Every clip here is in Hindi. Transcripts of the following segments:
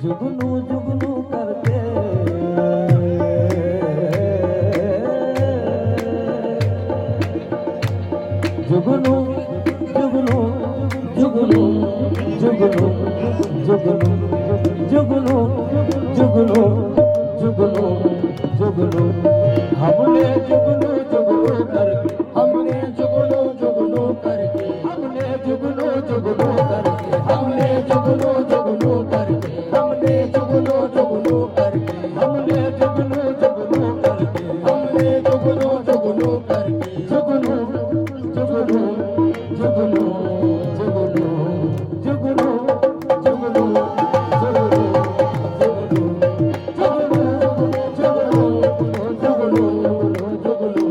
जुगनू जुगनू करके जुगनू जुगनू जुगनू जुगनू जुगनू जुगनू जुगनू जुगनू जुगनू हमने जुगनू जुगनू करके हमने जुगनू जुगनू करके हमने जुगनू जुगनू करके हमने जुगनू जुगनू करके हमने जुगनू जुगनू करके हमने जुगनू जुगनू करके हमने जुगनू जुगनू करके जुगनू जुगनू जुगनू जुगनू जुगनू जुगनू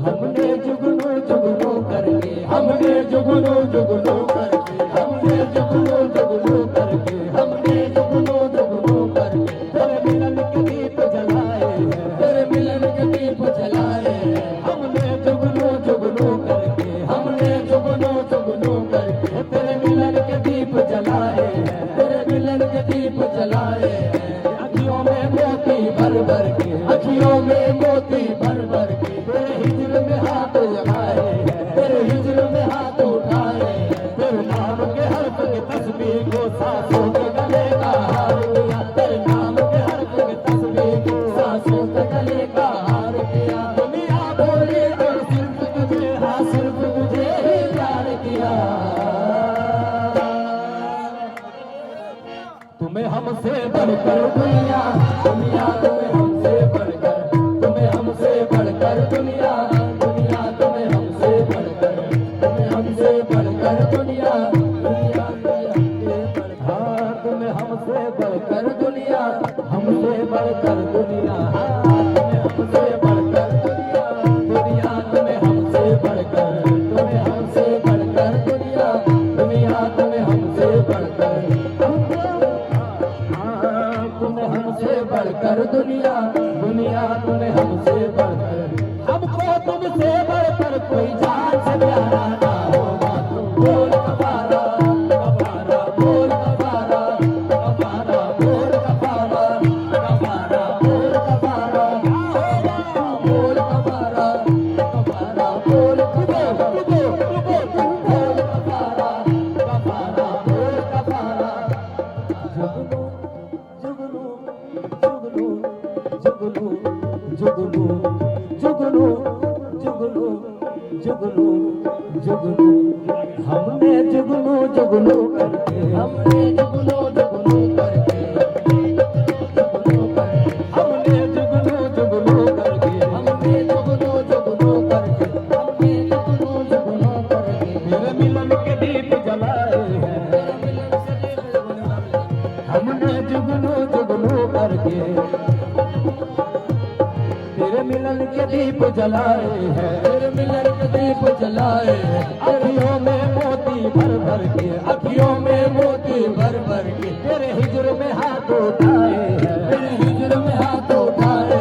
हमने जुगनू जुगनू करके हमने जुगनू जुगनू करके हमने जुगनू जुगनू करके हमने जुगनू जुगनू करके तेरे मिलन के दीप जलाए हैं तेरे मिलन के दीप जलाए हैं हमने जुगनू जुगनू करके हमने जुगनू जुगनू करके तेरे मिलन के दीप जलाए हैं तेरे मिलन के दीप जलाए हैं अखियों में मोती भर भर के अखियों में मोती भर भर के तेरे हिजर में हाथ लगाए हैं तेरे हिजर में हाथ उठाए हैं तेरे नाम के हर्फ के तस्बीह को सांसों के गले का हार किया तेरे नाम के हर्फ के तस्बीह को सांसों के गले का हार किया दुनिया बोली और सिर्फ तुझे हाँ सिर्फ तुझे ही प्यार किया तुम्हें हमसे बढ़कर दुनिया दुनिया तुम्हें हमसे बढ़कर तुम्हें हमसे बढ़कर दुनिया दुनिया तुम्हें हमसे बढ़कर तुम्हें हमसे बढ़कर दुनिया दुनिया तुम्हें हमसे बढ़कर दुनिया हमसे बढ़कर दुनिया तुम्हें हमसे बढ़कर दुनिया दुनिया तुम्हें हमसे बढ़कर तुम्हें हमसे बढ़कर दुनिया दुनिया तुम्हें हमसे बढ़कर तुम्हें हमसे बढ़कर दुनिया दुनिया तुम्हें हमसे बढ़कर हमको तुमसे बढ़कर कोई जान से प्यारा ना होगा तुम बोल कबारा कबारा बोल कबारा कबारा बोल कबारा कबारा बोल कबारा बोल कबारा कबारा बोल बोल कबारा कबारा बोल कबारा जुगनू जुगनू जुगनू जुगनू जुगनू जुगनू जुगनू हमने जुगनू जुगनू करके हमने जुगनू जुगनू करके हमने जुगनू जुगनू करके हमने जुगनू जुगनू करके हमने जुगनू जुगनू करके मेरे मिलन के दीप जलाए हैं हमने जुगनू जुगनू करके तेरे मिलन के दीप जलाए हैं तेरे मिलन के दीप जलाए हैं अखियों में मोती भर भर के अखियों में मोती भर भर के तेरे हिजर में हाथ उठाए हैं तेरे हिजर में हाथ उठाए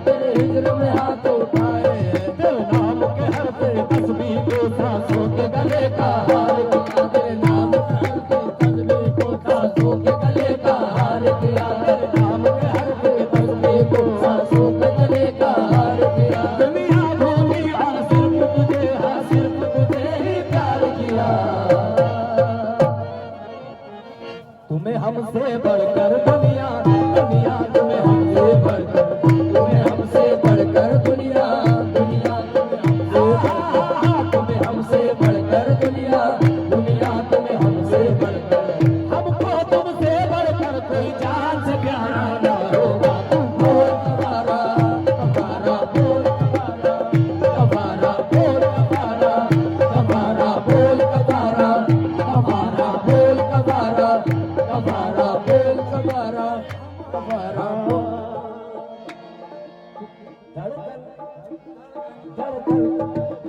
तेरे हिजर में हाथ उठाए तेरे नाम के हर पे तस्बीह को सांसों के गले का हार किया तेरे नाम के हर पे तस्बीह को सांसों के गले का हार किया तेरे नाम के हर पे तस्बीह को सांसों के गले का हार किया दुनिया भूली और सिर्फ तुझे हाँ सिर्फ तुझे ही प्यार किया तुम्हें हमसे बढ़कर दुनिया दुनिया तुम्हें हमसे बढ़कर तुम्हें हमसे बढ़कर दुनिया दुनिया तुम्हें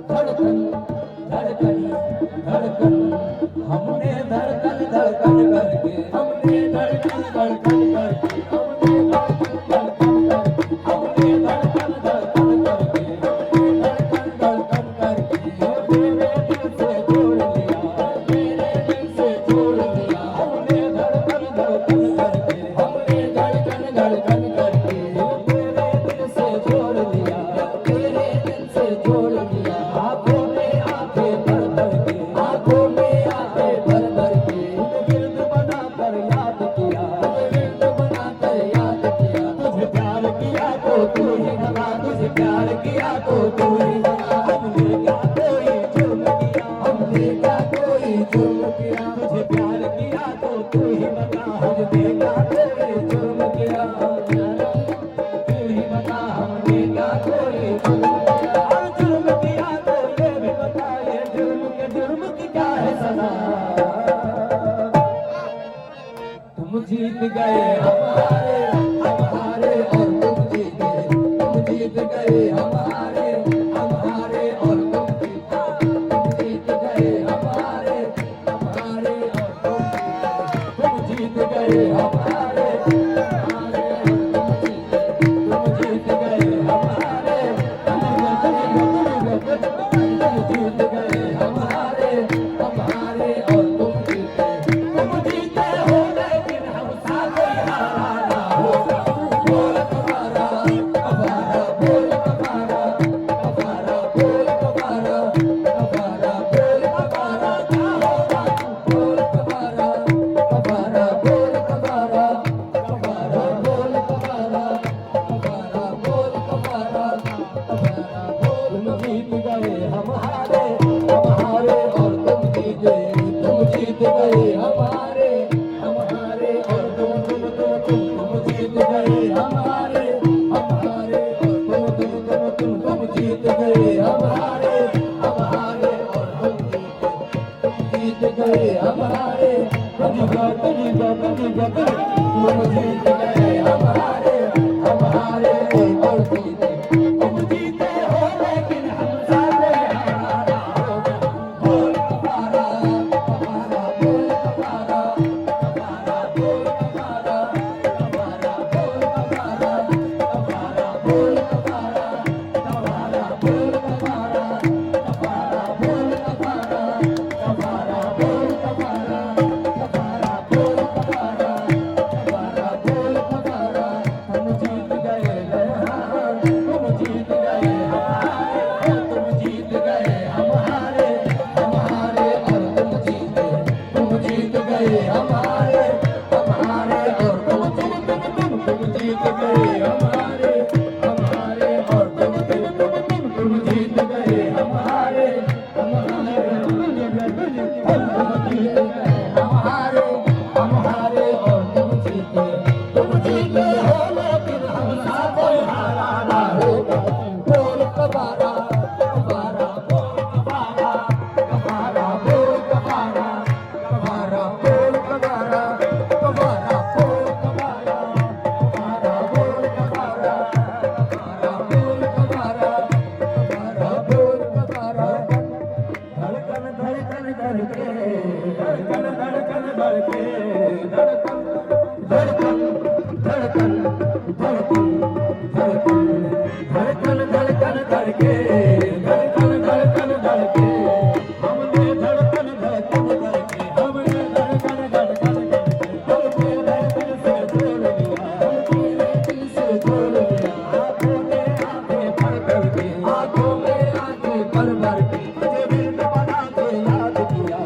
धड़कन धड़कन धड़कन हमने धड़कन धड़कन करके हमने धड़कन धड़कन करके हमने धड़कन धड़कन करके हमने धड़कन धड़कन करके तेरे दिल से जोड़ लिया तेरे दिल से जोड़ लिया हमने धड़कन धड़कन करके हमने धड़कन धड़कन करके तेरे दिल से जोड़ लिया तेरे दिल से जोड़ लिया आंखों में आंखें भर भर के आंखों में आंखें भर भर के गिर्द बनाकर याद किया गिर्द बनाकर याद किया तुझे प्यार किया तो तू ही बना तुझे प्यार किया तो तू ही बना हमने क्या कोई जुर्म किया हमने क्या कोई जुर्म किया तुझे प्यार किया तो तू ही बता हमने क्या कोई जुर्म किया तू ही बता हमने क्या कोई जुर्म किया और जुर्म किया तो ये भी बता ये जुर्म की क्या है सजा तुम जीत गए हमारे हमारे और तुम जीत गए तुम जीत गए हमारे हमारे और तुम जीत गए हमारे हमारे और तुम जीत गए हमारे हमारे तुम जीत गए हमारे तुम जीत गए हमारे हमारे और तुम जीते हो लेकिन हम साथ ही हारा ना होगा बोल कबारा कबारा बोल कबारा कबारा बोल कबारा कबारा बोल कबारा क्या होगा बोल कबारा कबारा बोल कबारा कबारा बोल कबारा कबारा बोल कबारा कबारा बोल तुम जीत गए हमारे हमारे और तुम जीते गए हमारे हमारे और तुम जीत गए हमारे हमारे और तुम जीत गए हमारे हमारे और तुम जीत गए हमारे तुम जीत गए हमारे हमारे और तुम जीते हो लेकिन हम साथ हारा होगा बोल कबारा कबारा बोल कबारा कबारा बोल कबारा कबारा बोल कबारा कबारा बोल कबारा कबारा बोल कबारा कबारा बोल कबारा कबारा बोल कबारा कबारा बोल कबारा कबारा बोल कबारा तुम जीत गए तुम जीत गए हमारे तुम जीत गए हमारे हमारे और तुम जीत गए हमारे हमारे और तुम जीत गए हमारे हमारे और तुम जीत गए हमारे हमारे हमारे हमारे और तुम जीते हो लेकिन हम साथ हारा ना होगा बोल कबारा कबारा बोल कबारा कबारा बोल कबारा कबारा बोल कबारा कबारा बोल कबारा कबारा बोल कबारा कबारा बोल कबारा कबारा बोल कबारा धड़कन धड़कन धड़के धड़कन धड़कन धड़के धड़कन धड़कन धड़कन धड़कन धड़कन धड़कन धड़कन धड़के धड़कन धड़कन धड़के हमने धड़कन धड़कन करके हमने धड़कन धड़कन करके हमने धड़कन से जोड़ लिया हमने दिल से जोड़ लिया आंखों में आंखें भर भर के आंखों में आंखें भर भर के तुझे दिल बना के याद किया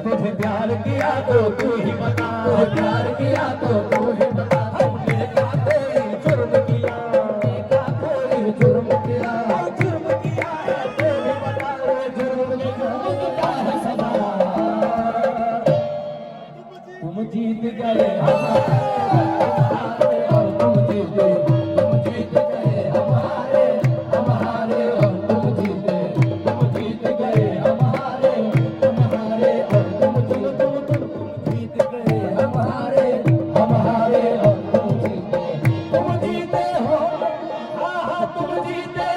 तुझे प्यार किया तो तू ही बता प्यार किया तो तू ही बता हमने क्या कोई जुर्म किया क्या कोई जुर्म किया जुर्म किया है तू ही बता जुर्म की क्या है सजा तुम जीत गए हमारे और तुम जीत गए हमारे हमारे और तुम जीत गए हमारे हमारे और तुम जीत गए हमारे हमारे और तुम जीते हो हाँ हाँ तुम जीते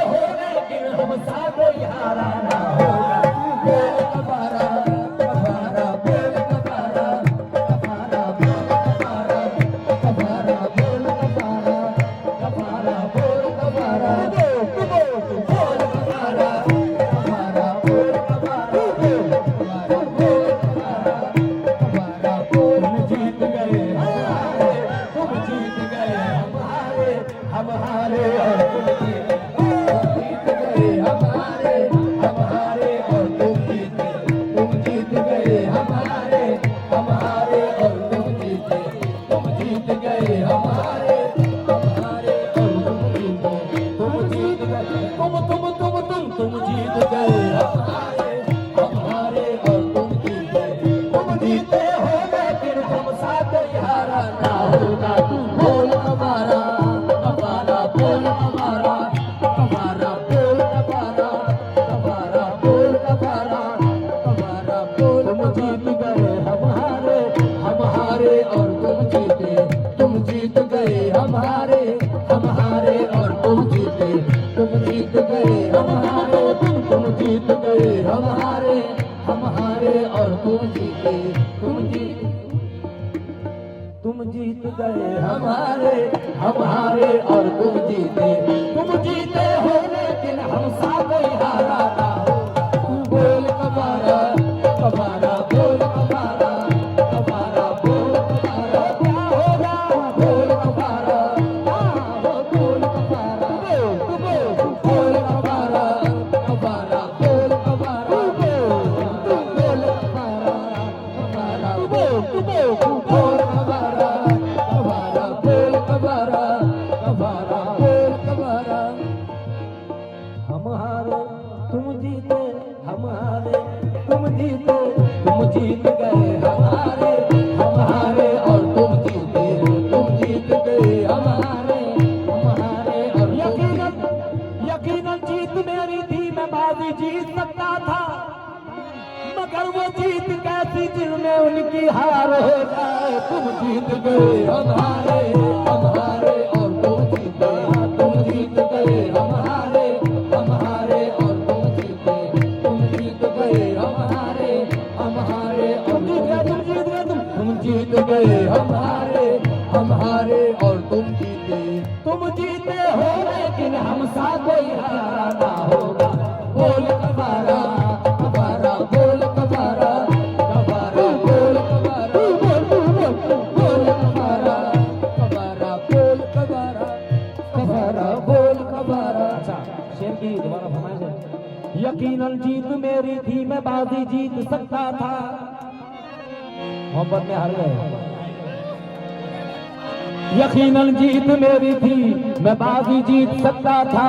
हमसा कोई हारा ना होगा। बोल कबारा कबारा बोल कबारा कबारा बोल कबारा कबारा बोल कबारा कबारा बोल कबारा बोल कबारा कबारा बोल कबारा कबारा बोल कबारा बोल। जीत गए हमारे, तुम जीत गए हमारे, हम हारे और तुम जीते। जीत गए हमारे, हम हारे और तुम जीते। तुम जीत गए हमारे, हम हारे और तुम जीते। तुम जीत गए हमारे, हम हारे और तुम जीते। तुम जीत गए, तुम जीत गए हमारे, हम हारे और तुम जीते। तुम जीते हो लेकिन हमसा कोई हारा ना होगा। बोल कबारा कबारा बोल कबारा कबारा बोल कबारा कबारा बोल कबारा कबारा बोल। तुम जीत गए हमारे, हम हारे और तुम जीते। तुम जीत गए हमारे, हम हारे और तुम जीते। तुम जीत गए हमारे, तुम जीत गए हमारे, हम हारे और तुम जीते। तुम जीत गए हमारे, हम हारे और तुम जीते। तुम जीते हो लेकिन हमसा कोई हारा ना हो। बोल कबारा कबारा बोल कबारा कबारा बोल कबारा क्या होगा। बोल कबारा बोल कबारा बोल कबारा कबारा बोल कबारा बोल कबारा कबारा बोल कबारा कबारा बोल कबारा कबारा बोल कबारा। हम हारे तुम जीते, हम हारे तुम जीते। तुम जीत गए हमारे, हम हारे और तुम जीते। तुम जीत गए हमारे, हम हारे और यकीनन जीत मेरी थी, मैं बाजी जीत सकता था। मगर वो जीत कैसी जिनमें उनकी हार हो जाए। तुम जीत गए हमारे, हम हारे और तुम जीते। तुम जीत गए हमारे, हम हारे और तुम जीते। तुम जीत गए हमारे, हम हारे और तुम जीत गए हमारे, हम हारे और तुम जीते। तुम जीते हो लेकिन हमसा कोई हारा ना होगा। बोल कबारा कबारा बोल कबारा कबारा बोल कबारा बोल कबारा कबारा बोल कबारा कबारा बोल कबारा। अच्छा शेर की दोबारा फरमाइश है। यकीनन जीत मेरी थी, मैं बाजी जीत सकता था। मोहब्बत में हार गए। यकीनन जीत मेरी थी, मैं बाजी जीत सकता था।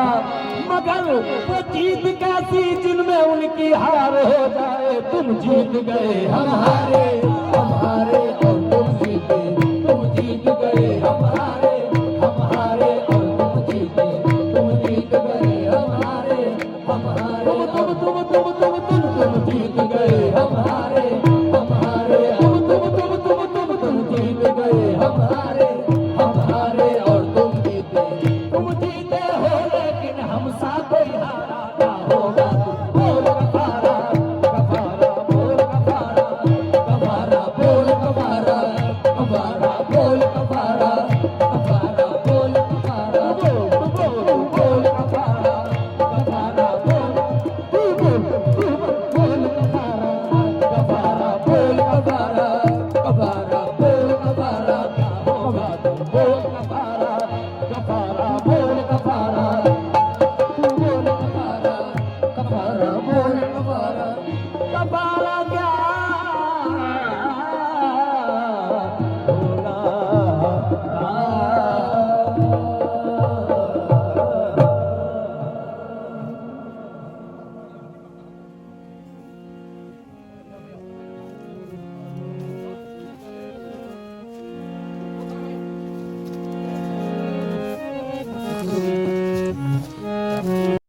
मगर वो जीत कैसी जिनमें उनकी हार हो जाए। तुम जीत गए हमारे, हम हारे और तुम जीते। तुम जीत गए हमारे, हम हारे और तुम जीते। तुम जीत गए हमारे, हम हारे। तुम